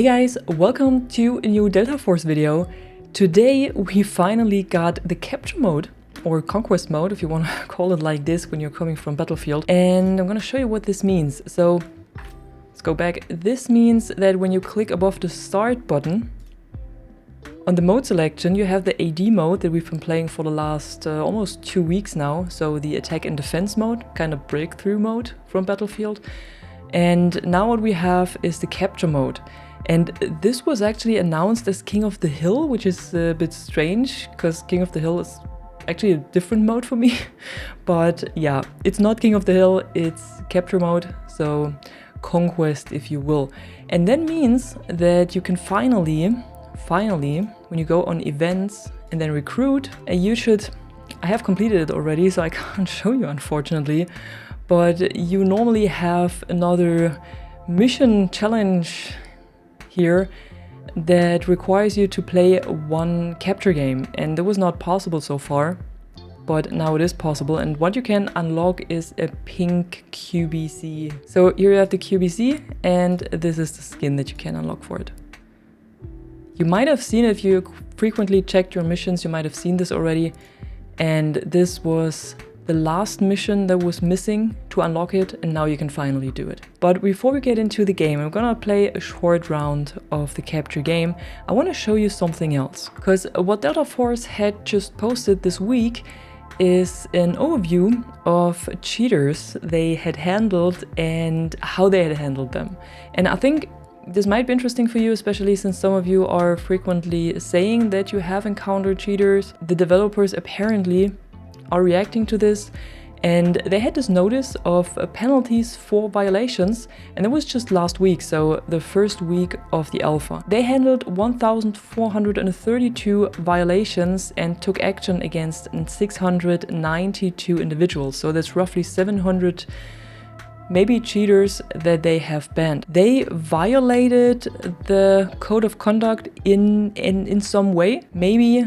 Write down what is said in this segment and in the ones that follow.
Hey guys, welcome to a new Delta Force video. Today we finally got the capture mode, or conquest mode if you want to call it like this when you're coming from Battlefield. And I'm gonna show you what this means. So let's go back. This means that when you click above the start button, on the mode selection you have the AD mode that we've been playing for the last almost 2 weeks now. So the attack and defense mode, kind of breakthrough mode from Battlefield. And now what we have is the capture mode. And this was actually announced as King of the Hill, which is a bit strange because King of the Hill is actually a different mode for me. But yeah, it's not King of the Hill, it's capture mode, so conquest if you will. And that means that you can finally, when you go on events and then recruit, you should, I have completed it already, so I can't show you unfortunately, but you normally have another mission challenge here that requires you to play one capture game, and that was not possible so far, but now it is possible. And what you can unlock is a pink QBZ. So here you have the QBZ, and this is the skin that you can unlock for it. You might have seen it if you frequently checked your missions, you might have seen this already, and this was the last mission that was missing to unlock it, and now you can finally do it. But before we get into the game, I'm gonna play a short round of the capture game. I want to show you something else, because what Delta Force had just posted this week is an overview of cheaters they had handled and how they had handled them. And I think this might be interesting for you, especially since some of you are frequently saying that you have encountered cheaters. The developers apparently are reacting to this, and they had this notice of penalties for violations, and it was just last week, so the first week of the alpha. They handled 1,432 violations and took action against 692 individuals, so that's roughly 700 maybe cheaters that they have banned. They violated the code of conduct in some way, maybe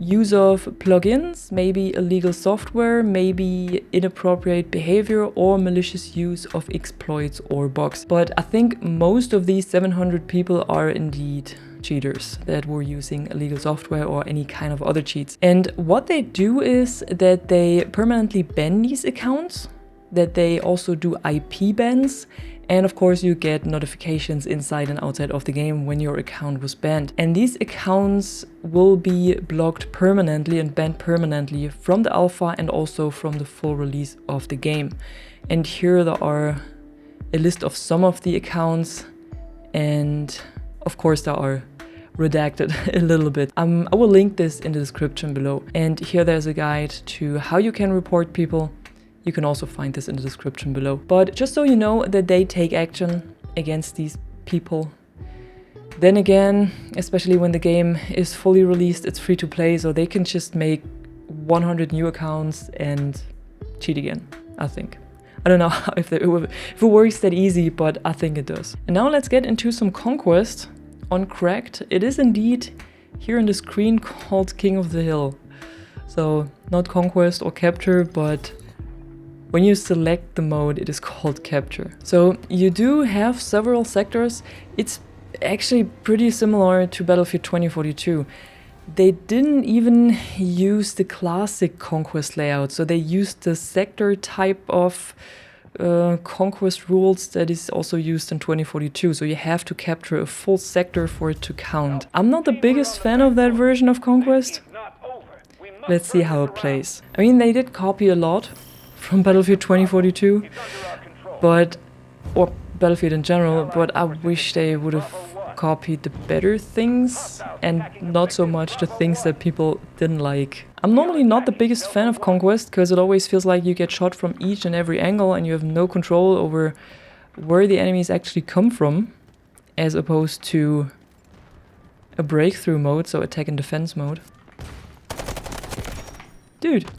use of plugins, maybe illegal software, maybe inappropriate behavior, or malicious use of exploits or bugs. But I think most of these 700 people are indeed cheaters that were using illegal software or any kind of other cheats. And what they do is that they permanently ban these accounts, that they also do IP bans, and of course you get notifications inside and outside of the game when your account was banned. And these accounts will be blocked permanently and banned permanently from the alpha and also from the full release of the game. And here there are a list of some of the accounts, and of course there are redacted a little bit. I will link this in the description below. And here there's a guide to how you can report people. You can also find this in the description below. But just so you know that they take action against these people. Then again, especially when the game is fully released, it's free to play, so they can just make 100 new accounts and cheat again, I think. I don't know if it works that easy, but I think it does. And now let's get into some conquest on Cracked. It is indeed here on the screen called King of the Hill. So not conquest or capture, but when you select the mode, it is called capture. So you do have several sectors. It's actually pretty similar to Battlefield 2042. They didn't even use the classic conquest layout. So they used the sector type of conquest rules that is also used in 2042. So you have to capture a full sector for it to count. I'm not the biggest fan of that version of conquest. Let's see how it plays. I mean, they did copy a lot from Battlefield 2042, or Battlefield in general, but I wish they would have copied the better things and not so much the things that people didn't like. I'm normally not the biggest fan of Conquest because it always feels like you get shot from each and every angle and you have no control over where the enemies actually come from, as opposed to a breakthrough mode, so attack and defense mode. Dude.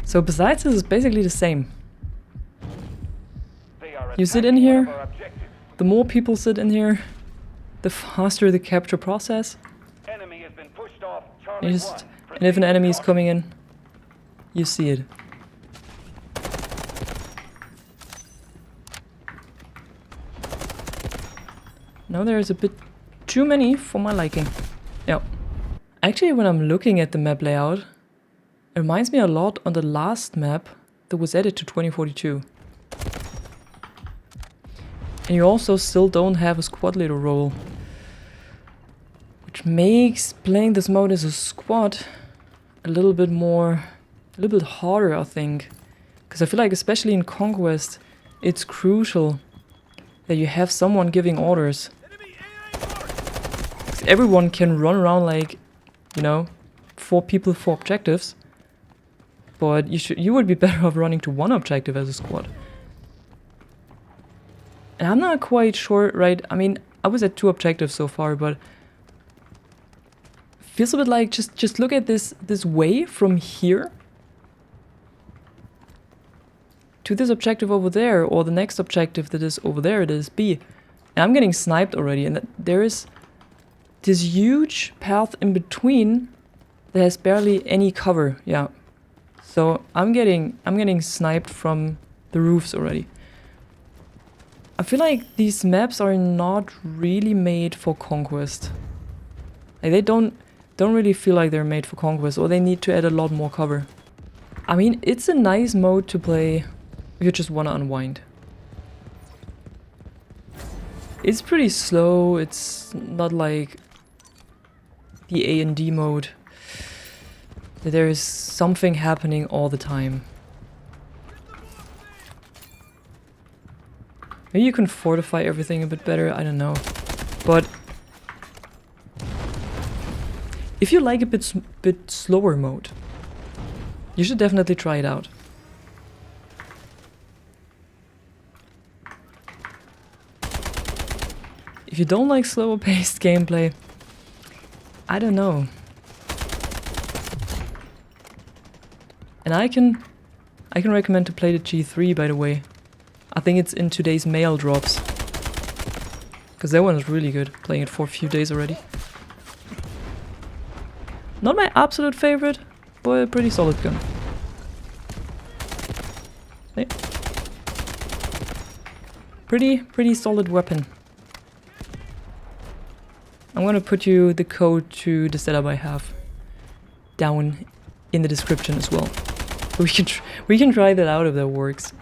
So besides this, it's basically the same. You sit in here, the more people sit in here, the faster the capture process. And if an enemy is coming in, you see it. Now there's a bit too many for my liking. Yeah. Actually, when I'm looking at the map layout, it reminds me a lot on the last map that was added to 2042. And you also still don't have a squad leader role, which makes playing this mode as a squad a little bit harder, I think. Because I feel like, especially in Conquest, it's crucial that you have someone giving orders. Because everyone can run around like, you know, 4 people, 4 objectives. But you would be better off running to 1 objective as a squad. And I'm not quite sure, right? I mean, I was at 2 objectives so far, but feels a bit like just look at this way from here to this objective over there, or the next objective that is over there, that is B. And I'm getting sniped already, and there is this huge path in between that has barely any cover. Yeah. So I'm getting sniped from the roofs already. I feel like these maps are not really made for Conquest. Like, they don't really feel like they're made for Conquest, or they need to add a lot more cover. I mean, it's a nice mode to play if you just want to unwind. It's pretty slow. It's not like the A&D mode. There is something happening all the time. Maybe you can fortify everything a bit better, I don't know. But if you like a bit slower mode, you should definitely try it out. If you don't like slower paced gameplay, I don't know. And I can recommend to play the G3, by the way. I think it's in today's mail drops. Because that one is really good, playing it for a few days already. Not my absolute favorite, but a pretty solid gun. Hey. Pretty solid weapon. I'm gonna put you the code to the setup I have down in the description as well. We can try that out if that works.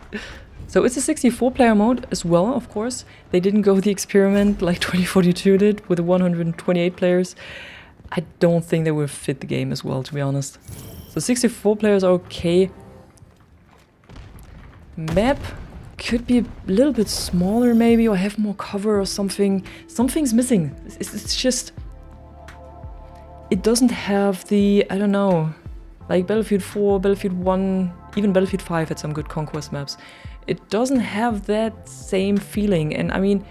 So it's a 64-player mode as well, of course. They didn't go the experiment like 2042 did with the 128 players. I don't think they will fit the game as well, to be honest. So 64 players are okay. Map could be a little bit smaller maybe, or have more cover or something. Something's missing. It's just... It doesn't have the... I don't know... Like Battlefield 4, Battlefield 1, even Battlefield 5 had some good Conquest maps. It doesn't have that same feeling, and I mean,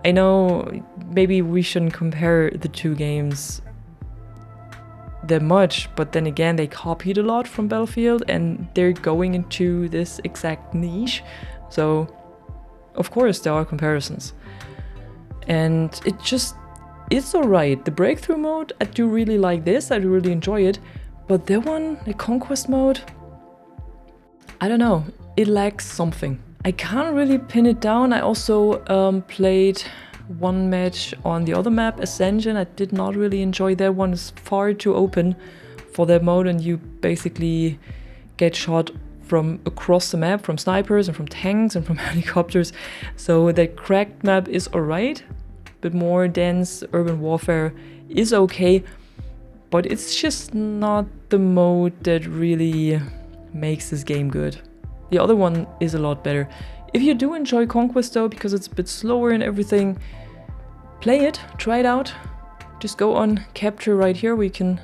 I know maybe we shouldn't compare the 2 games that much, but then again, they copied a lot from Battlefield, and they're going into this exact niche, so of course there are comparisons. And it's alright. The breakthrough mode, I do really like this, I do really enjoy it. But that one, the Conquest mode, I don't know, it lacks something. I can't really pin it down. I also played one match on the other map, Ascension. I did not really enjoy that one. It's far too open for that mode, and you basically get shot from across the map, from snipers and from tanks and from helicopters. So that cracked map is alright. A bit more dense urban warfare is okay. But it's just not the mode that really makes this game good. The other one is a lot better. If you do enjoy Conquest though, because it's a bit slower and everything, play it, try it out. Just go on Capture right here, where you can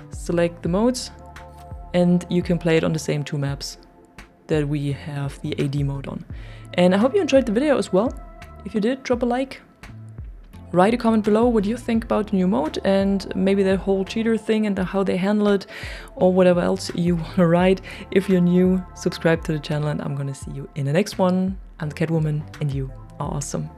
select the modes, and you can play it on the same 2 maps that we have the AD mode on. And I hope you enjoyed the video as well. If you did, drop a like. Write a comment below what you think about the new mode, and maybe that whole cheater thing and how they handle it, or whatever else you want to write. If you're new, subscribe to the channel, and I'm gonna see you in the next one. I'm the Catwoman, and you are awesome.